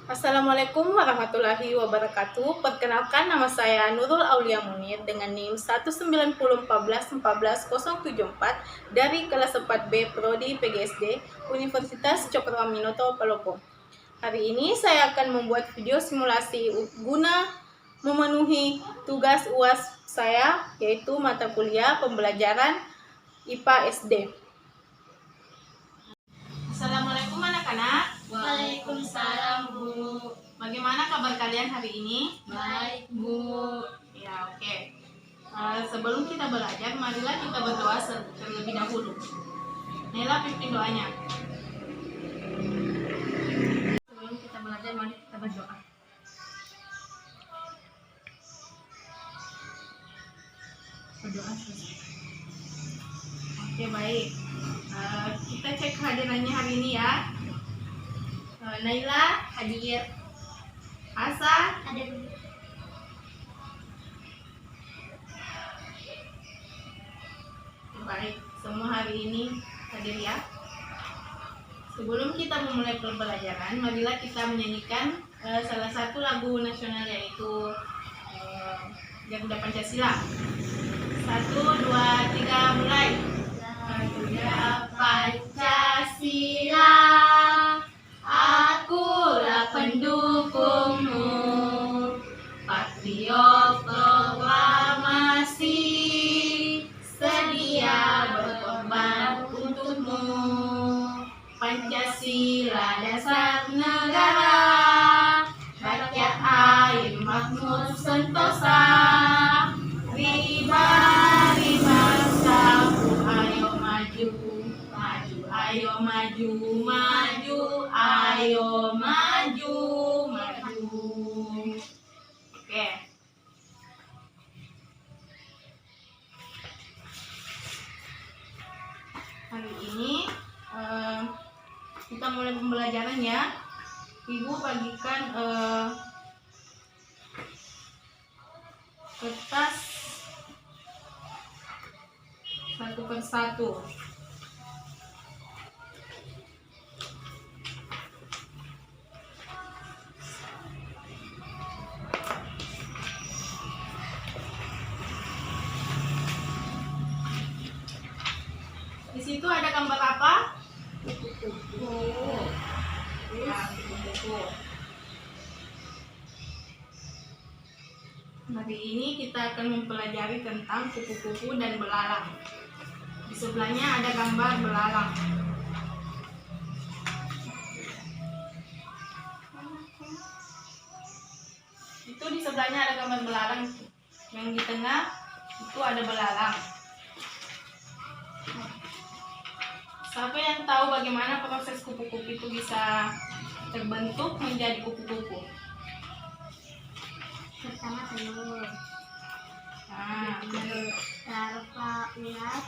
Assalamualaikum warahmatullahi wabarakatuh. Perkenalkan, nama saya Nurul Aulia Munir dengan NIM 19014144074 dari kelas 4B Prodi PGSD Universitas Cokroaminoto Palopo. Hari ini saya akan membuat video simulasi guna memenuhi tugas UAS saya, yaitu mata kuliah pembelajaran IPA SD. Assalamualaikum anak-anak. Waalaikumsalam, Bu. Bagaimana kabar kalian hari ini? Baik, Bu. Ya, oke. Sebelum kita belajar, marilah kita berdoa terlebih dahulu. Inilah pimpin doanya. Sebelum kita belajar, mari kita berdoa. Berdoa selesai. Oke, baik. Kita cek kehadirannya hari ini ya. Naila hadir. Asa Ada baik, semua hari ini hadir ya. Sebelum kita memulai pembelajaran, marilah kita menyanyikan salah satu lagu nasional, yaitu Garuda Pancasila. 1, 2, 3, mulai. Garuda Pancasila, akulah pendukungmu, patriot proklamasi, sedia berkorban untukmu. Pancasila dasar negara, rakyat air makmur sentosa, riba sapu, ayo maju, maju, ayo maju, maju, ayo maju, maju. Oke. Hari ini kita mulai pembelajaran ya. Ibu bagikan kertas satu persatu. Di situ ada gambar apa? Kupu-kupu. Ya, kupu-kupu. Hari ini kita akan mempelajari tentang kupu-kupu dan belalang. Di sebelahnya ada gambar belalang. Itu di sebelahnya ada gambar belalang. Yang di tengah itu ada belalang. Siapa yang tahu bagaimana proses kupu-kupu itu bisa terbentuk menjadi kupu-kupu? Pertama telur, Nah, larva ulat,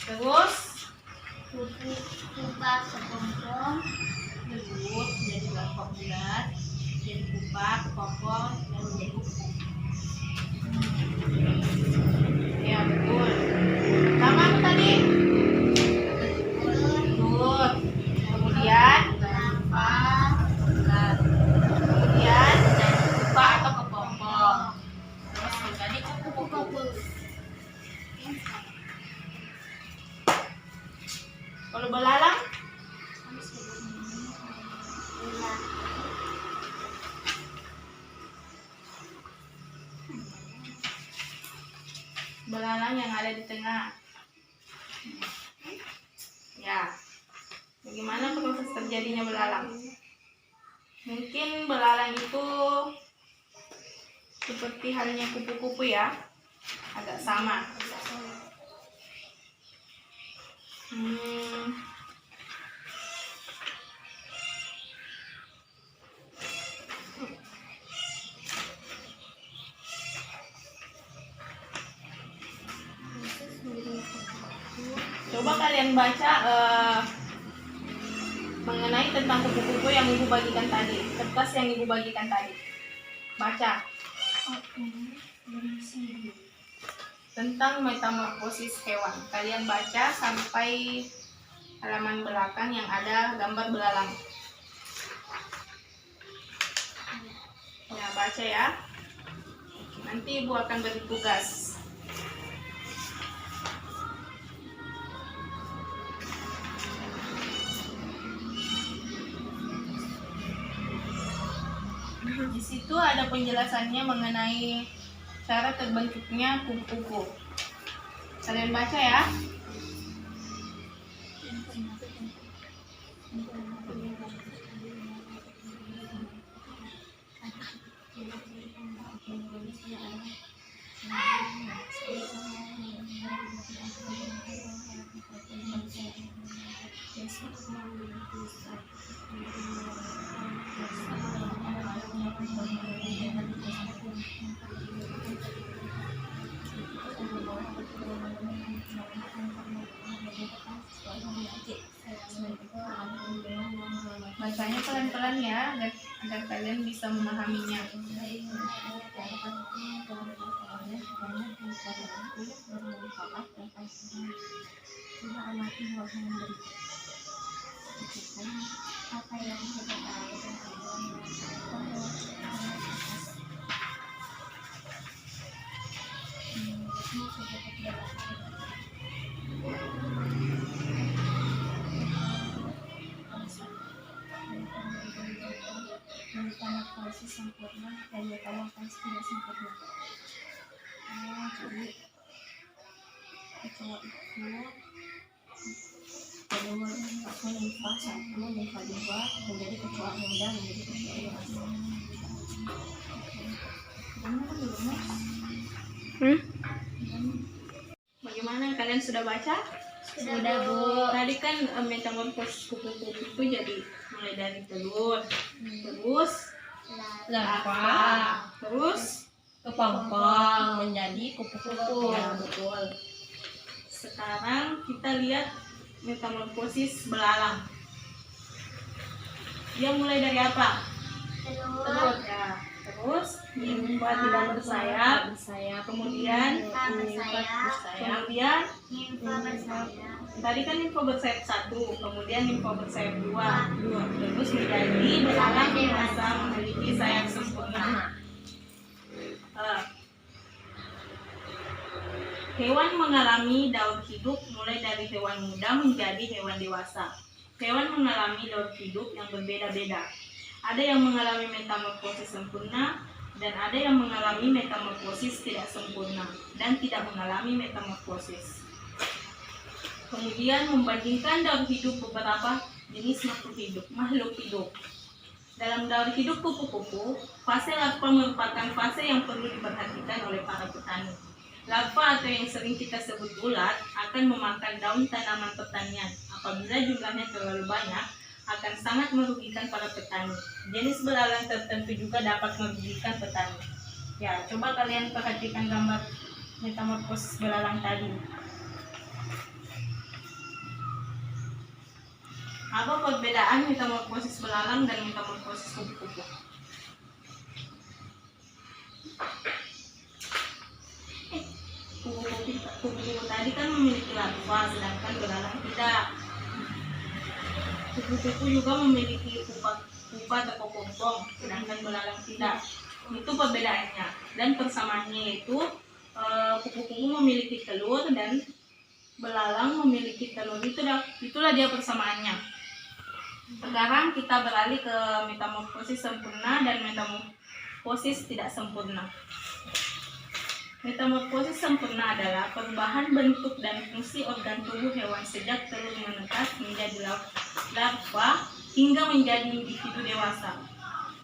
terus kupu pupa sepompong, belut jadi larva ulat, jadi pupa, kepompong, lalu jadi kupu. Ya, betul. Pertama apa tadi? Belut. Kemudian larva, ulat. Kemudian jadi pupa atau kepompong. Terus menjadi kupu-kupu. Kalau belalang, ulat, belalang yang ada di tengah. Ya, bagaimana proses terjadinya belalang? Mungkin belalang itu seperti halnya kupu-kupu ya, agak sama. Coba kalian baca mengenai tentang kupu-kupu yang ibu bagikan tadi, kertas yang ibu bagikan tadi. Baca tentang metamorfosis hewan. Kalian baca sampai halaman belakang yang ada gambar belalang. Ya, baca ya. Nanti Ibu akan beri tugas. Di situ ada penjelasannya mengenai cara terbentuknya kupu-kupu. Kalian baca ya. Bacanya pelan-pelan ya, agar kalian bisa memahaminya. Apa yang kita tahu metamorfosis sempurna dan metamorfosis tidak sempurna. Jadi kecoa itu kedua nimfa 1, nimfa 2 menjadi kecoa muda menjadi kecoa dewasa. Bagaimana, kalian sudah baca? Sudah, Bu. Tadi kan metamorfosis kupu-kupu itu jadi mulai dari telur, terus larva, terus kepompong menjadi kupu-kupu. ya, betul. Sekarang kita lihat metamorfosis belalang. Dia mulai dari apa? Telur ya. Terus nimfa tidak bersayap, kemudian nimfa bersayap. tadi kan nimfa bersayap 1, kemudian nimfa bersayap 2, terus menjadi belalang dewasa memiliki sayap sempurna. Hewan mengalami daur hidup mulai dari hewan muda menjadi hewan dewasa. Hewan mengalami daur hidup yang berbeda-beda. Ada yang mengalami metamorfosis sempurna dan ada yang mengalami metamorfosis tidak sempurna dan tidak mengalami metamorfosis. Kemudian membandingkan daur hidup beberapa jenis makhluk hidup. Dalam daur hidup kupu-kupu, fase larva merupakan fase yang perlu diperhatikan oleh para petani. Larva atau yang sering kita sebut ulat akan memakan daun tanaman pertanian. Apabila jumlahnya terlalu banyak, akan sangat merugikan para petani. Jenis belalang tertentu juga dapat merugikan petani. Ya, coba kalian perhatikan gambar metamorfosis belalang tadi. Apa perbedaan metamorfosis belalang dan metamorfosis kupu-kupu? Kupu-kupu tadi kan memiliki larva, sedangkan belalang tidak. Kupu-kupu juga memiliki pupa atau kepompong, sedangkan belalang tidak. Itu perbedaannya. Dan persamaannya yaitu kupu-kupu memiliki telur dan belalang memiliki telur. Itulah dia persamaannya. Sekarang kita beralih ke metamorfosis sempurna dan metamorfosis tidak sempurna. Metamorfosis sempurna adalah perubahan bentuk dan fungsi organ tubuh hewan sejak telur menetas menjadi larva hingga menjadi individu dewasa.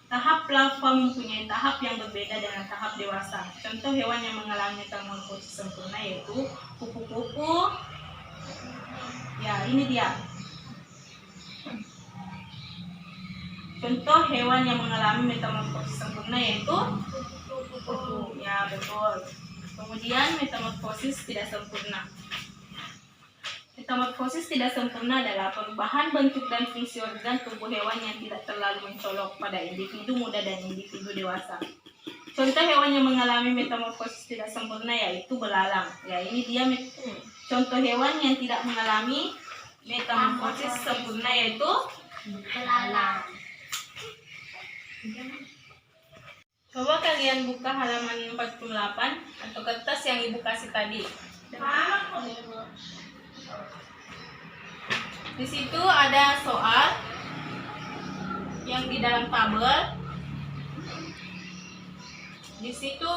Tahap larva mempunyai tahap yang berbeda dengan tahap dewasa. Contoh hewan yang mengalami metamorfosis sempurna yaitu kupu-kupu. Ya, ini dia. Contoh hewan yang mengalami metamorfosis sempurna yaitu kupu-kupu. Ya, betul. Kemudian metamorfosis tidak sempurna. Metamorfosis tidak sempurna adalah perubahan bentuk dan fungsi organ tubuh hewan yang tidak terlalu mencolok pada individu muda dan individu dewasa. Contoh hewan yang mengalami metamorfosis tidak sempurna yaitu belalang. Ya, ini dia contoh hewan yang tidak mengalami metamorfosis sempurna yaitu belalang. coba kalian buka halaman 48 atau kertas yang ibu kasih tadi. Di situ ada soal yang di dalam tabel. Di situ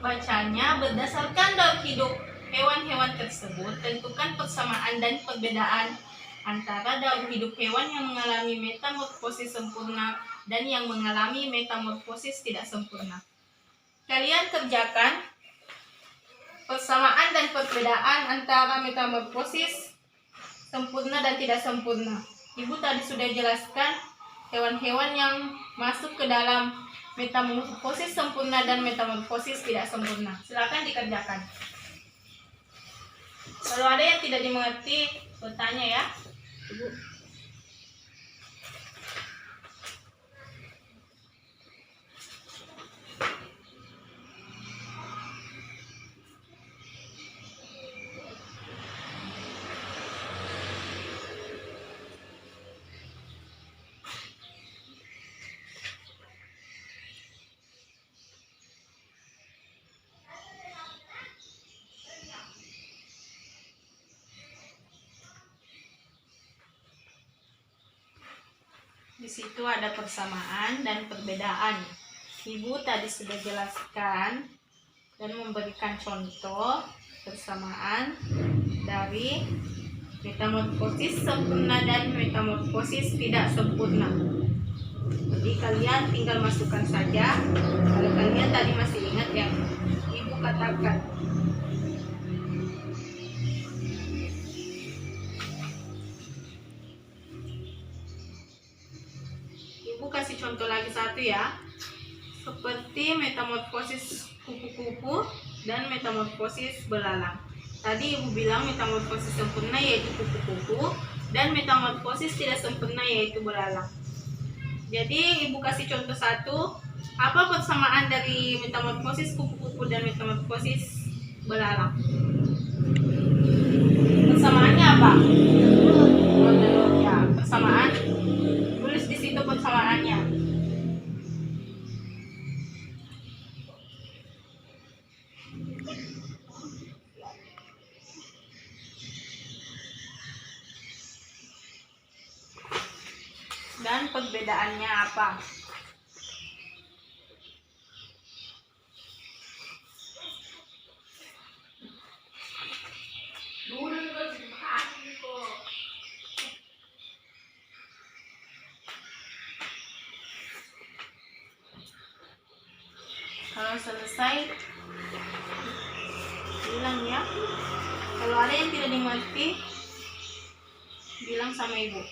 bacanya, berdasarkan daur hidup hewan-hewan tersebut, tentukan persamaan dan perbedaan antara daur hidup hewan yang mengalami metamorfosis sempurna dan yang mengalami metamorfosis tidak sempurna. Kalian kerjakan persamaan dan perbedaan antara metamorfosis sempurna dan tidak sempurna. Ibu tadi sudah jelaskan hewan-hewan yang masuk ke dalam metamorfosis sempurna dan metamorfosis tidak sempurna. Silakan dikerjakan. Kalau ada yang tidak dimengerti, bertanya ya, Ibu. Di situ ada persamaan dan perbedaan. Ibu tadi sudah jelaskan dan memberikan contoh persamaan dari metamorfosis sempurna dan metamorfosis tidak sempurna. Jadi kalian tinggal masukkan saja kalau kalian tadi masih ingat yang ibu katakan. Ibu kasih contoh lagi satu ya, seperti metamorfosis kupu-kupu dan metamorfosis belalang. Tadi ibu bilang metamorfosis sempurna yaitu kupu-kupu dan metamorfosis tidak sempurna yaitu belalang. Jadi ibu kasih contoh satu, apa persamaan dari metamorfosis kupu-kupu dan metamorfosis belalang? Persamaannya apa? Ya, persamaan. Tulis di situ persamaannya. Dan perbedaannya apa? Kalau selesai, bilang ya. Kalau ada yang tidak dimengerti, bilang sama ibu.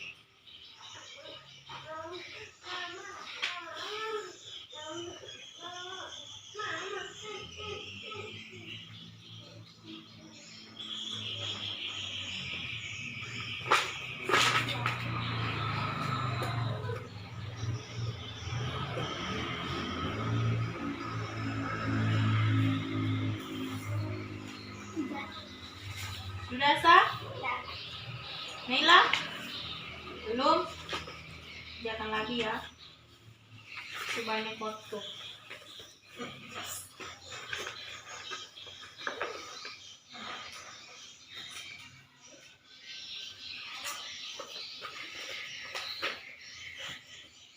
Sudah sah? Naila? Belum? Jangan lagi ya. Sebanyak waktu.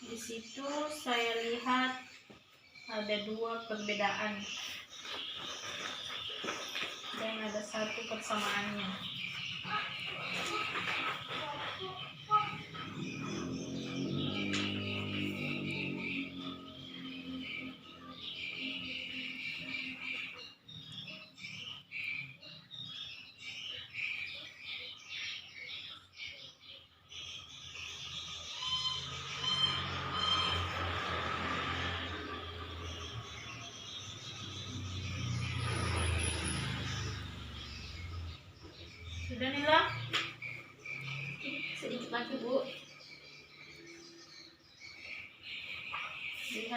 Di situ saya lihat ada dua perbedaan dan ada satu persamaannya. Sudah Nila? Sedikit lagi Bu.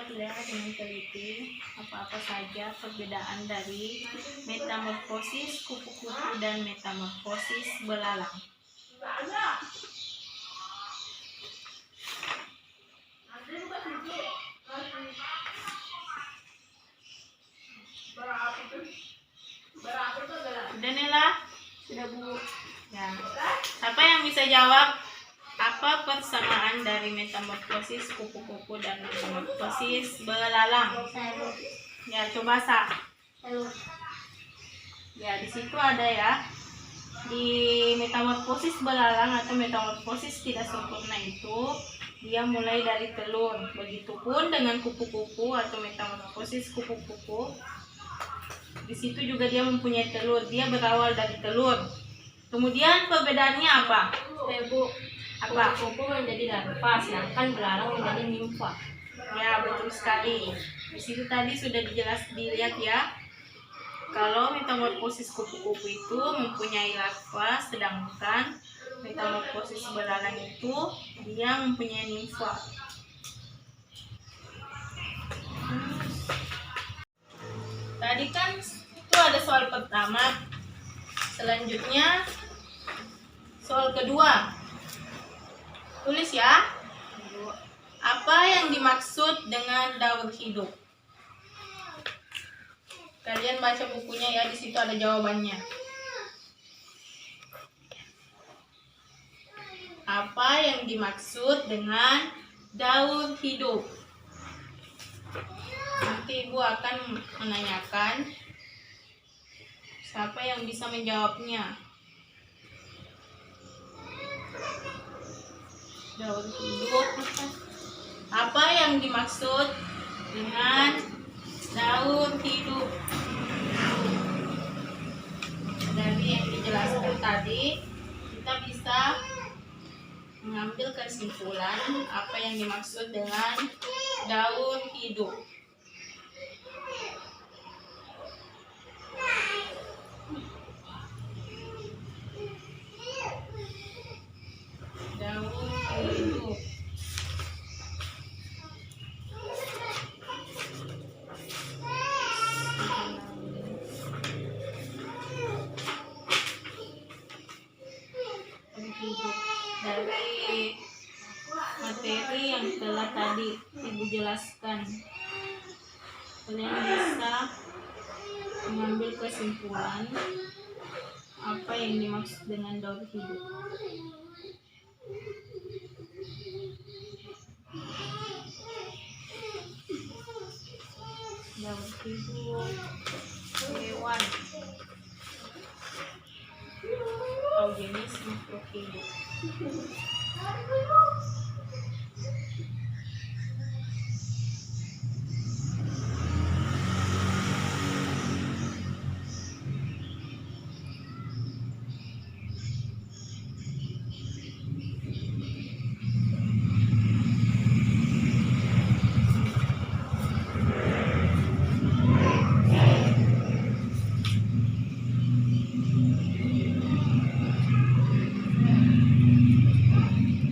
Lihat dengan teliti apa-apa saja perbedaan dari metamorfosis kupu-kupu dan metamorfosis belalang. Udah Nela? Sudah Bu. Ya. Siapa yang bisa jawab apa persamaan dari metamorfosis kupu-kupu dan metamorfosis belalang? Saya Bu. Ya, coba Sa. Lalu Ya, di situ ada ya. Di metamorfosis belalang atau metamorfosis tidak sempurna itu dia mulai dari telur. Begitupun dengan kupu-kupu atau metamorfosis kupu-kupu. Di situ juga dia mempunyai telur. Dia berawal dari telur. Kemudian perbedaannya apa? Bu. Apa? Kupu-kupu menjadi larva, sedangkan belalang menjadi nimfa. Ya, betul sekali. Di situ tadi sudah dilihat ya. Kalau metamorfosis kupu-kupu itu mempunyai larva, sedangkan metamorfosis belalang itu dia mempunyai nimfa. Tadi kan itu ada soal pertama. Selanjutnya soal kedua. Tulis ya. Apa yang dimaksud dengan daur hidup? Kalian baca bukunya ya, di situ ada jawabannya. Apa yang dimaksud dengan daur hidup? Nanti Ibu akan menanyakan siapa yang bisa menjawabnya. Daur hidup. Apa yang dimaksud dengan daur hidup? Dari yang dijelaskan tadi, kita bisa mengambil kesimpulan apa yang dimaksud dengan daur hidup. Daur hidup. Hidup dari materi yang telah tadi Ibu jelaskan, kalian bisa mengambil kesimpulan apa yang dimaksud dengan daur hidup. Daur hidup hewan atau jenis makhluk hidup.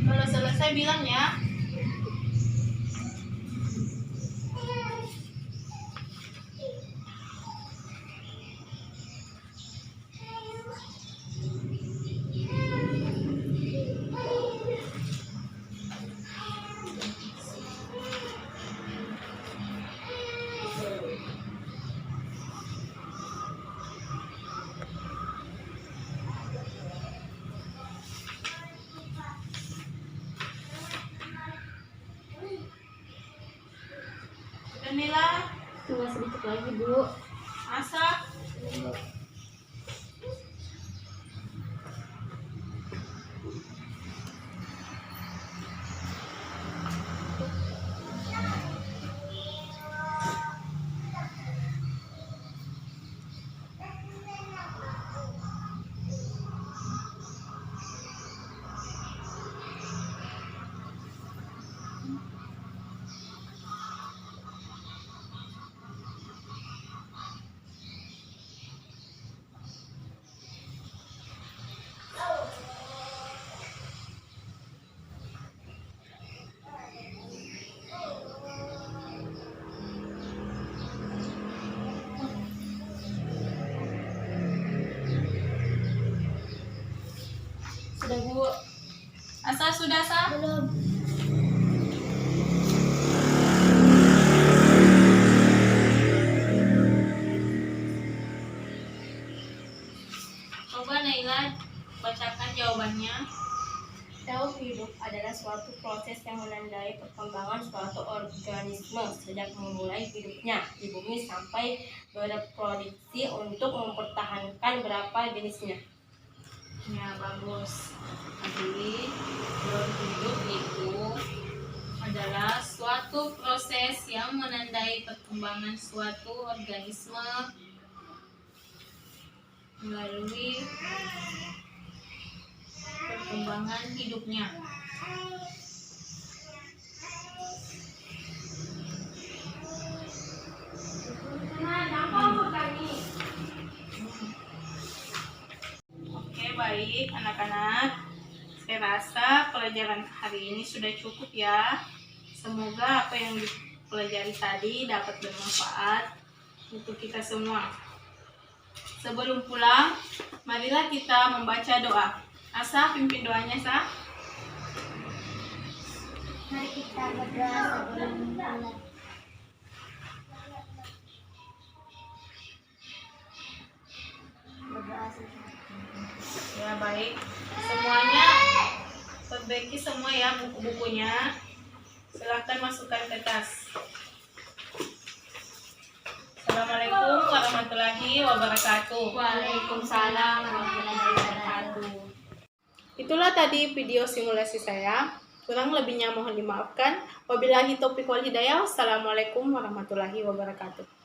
Kalau selesai bilang ya. Nila, Cuma sedikit lagi Bu. Asa, sudah, Sa? Belum. Coba Naila bacakan jawabannya. Sel hidup adalah suatu proses yang menandai perkembangan suatu organisme sejak memulai hidupnya di bumi sampai bereproduksi untuk mempertahankan berapa jenisnya. Ya, bagus. Jadi, hidup itu adalah suatu proses yang menandai perkembangan suatu organisme melalui perkembangan hidupnya. Oke, baik anak-anak. Saya rasa pelajaran hari ini sudah cukup ya. Semoga apa yang dipelajari tadi dapat bermanfaat untuk kita semua. Sebelum pulang, marilah kita membaca doa. Asa, pimpin doanya, Sa. Mari kita berdoa sebelum pulang. Berdoa sebelum. Ya, baik. Semuanya perbaiki semua ya buku-bukunya. Silahkan masukkan ke tas. Assalamualaikum warahmatullahi wabarakatuh. Waalaikumsalam warahmatullahi wabarakatuh. Itulah tadi video simulasi saya. Kurang lebihnya mohon dimaafkan. Wabillahi taufiq wal hidayah. Wassalamualaikum warahmatullahi wabarakatuh.